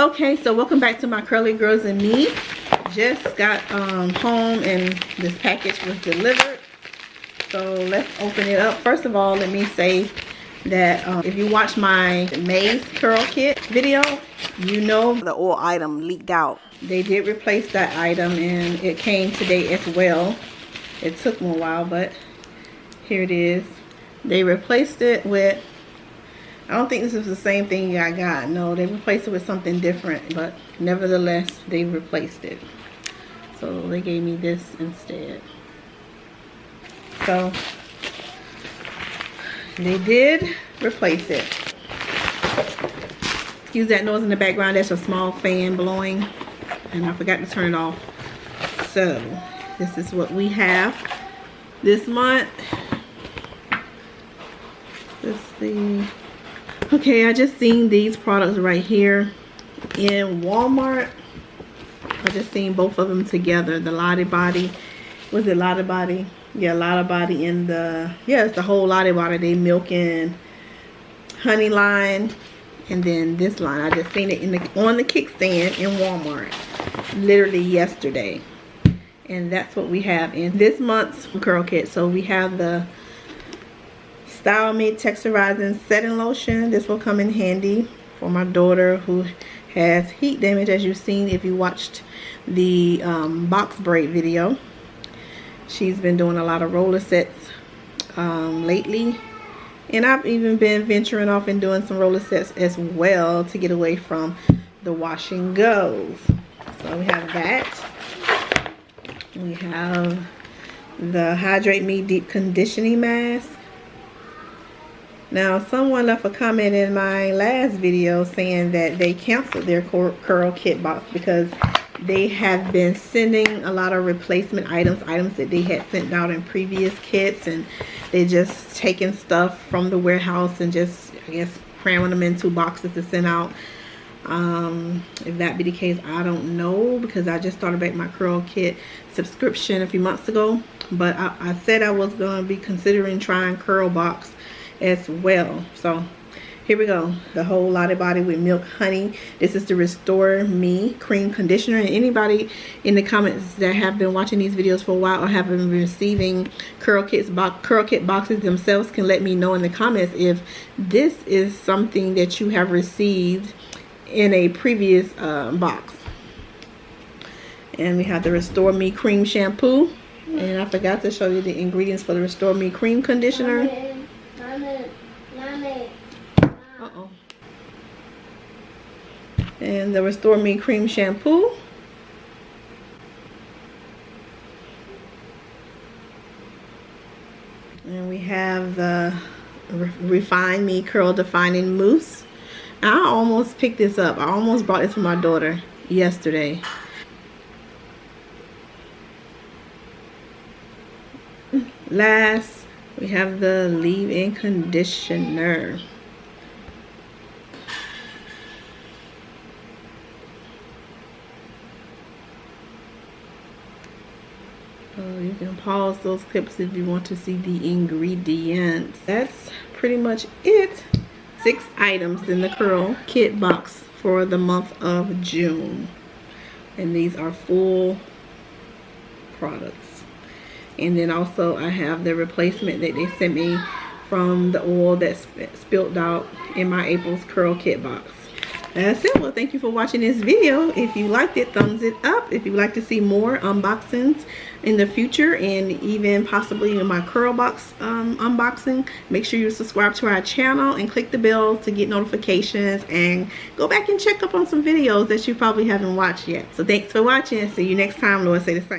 Okay, so welcome back to my Curly Girls and Me. Just got home and this package was delivered. So let's open it up. First of all, let me say that if you watch my May's Curl Kit video, you know the oil item leaked out. They did replace that item and it came today as well. It took me a while, but here it is. They replaced it with, I don't think this is the same thing I got. No, they replaced it with something different, but nevertheless, they replaced it. So they gave me this instead. So they did replace it. Excuse that noise in the background. That's a small fan blowing, and I forgot to turn it off. So this is what we have this month. Let's see. Okay, I just seen these products right here in Walmart. I just seen both of them together. The Lottie Body. Was it Lottie Body? Yeah, Lottie Body in the, yeah, it's the whole Lottie Body. They milk and honey line. And then this line. I just seen it in the on the kickstand in Walmart. Literally yesterday. And that's what we have in this month's Curl Kit. So we have the Style Me Texturizing Setting Lotion. This will come in handy for my daughter who has heat damage, as you've seen if you watched the box braid video. She's been doing a lot of roller sets lately, and I've even been venturing off and doing some roller sets as well to get away from the wash and goes. So we have that. We have the Hydrate Me Deep Conditioning Mask. Now, someone left a comment in my last video saying that they canceled their Curl Kit Box because they have been sending a lot of replacement items that they had sent out in previous kits, and they just taking stuff from the warehouse and just, I guess, cramming them into boxes to send out. If that be the case, I don't know, because I just started back my Curl Kit subscription a few months ago. But I said I was going to be considering trying Curl Box as well. So here we go. The whole Lottie Body with milk honey. This is the Restore Me cream conditioner. And anybody in the comments that have been watching these videos for a while or have been receiving Curl Kit boxes themselves can let me know in the comments if this is something that you have received in a previous box. And we have the Restore Me cream shampoo, and I forgot to show you the ingredients for the Restore Me cream conditioner. And the Restore Me cream shampoo. And we have the Refine Me Curl Defining Mousse. I almost picked this up. I almost brought this for my daughter yesterday. Last, we have the leave-in conditioner. You can pause those clips if you want to see the ingredients. That's pretty much it. 6 items in the Curl Kit box for the month of June. And these are full products. And then also I have the replacement that they sent me from the oil that spilled out in my April's Curl Kit box. That's it. Well, thank you for watching this video. If you liked it, thumbs it up. If you'd like to see more unboxings in the future, and even possibly in my Curl Box unboxing, make sure you subscribe to our channel and click the bell to get notifications, and go back and check up on some videos that you probably haven't watched yet. So thanks for watching. See you next time. Lord say the same.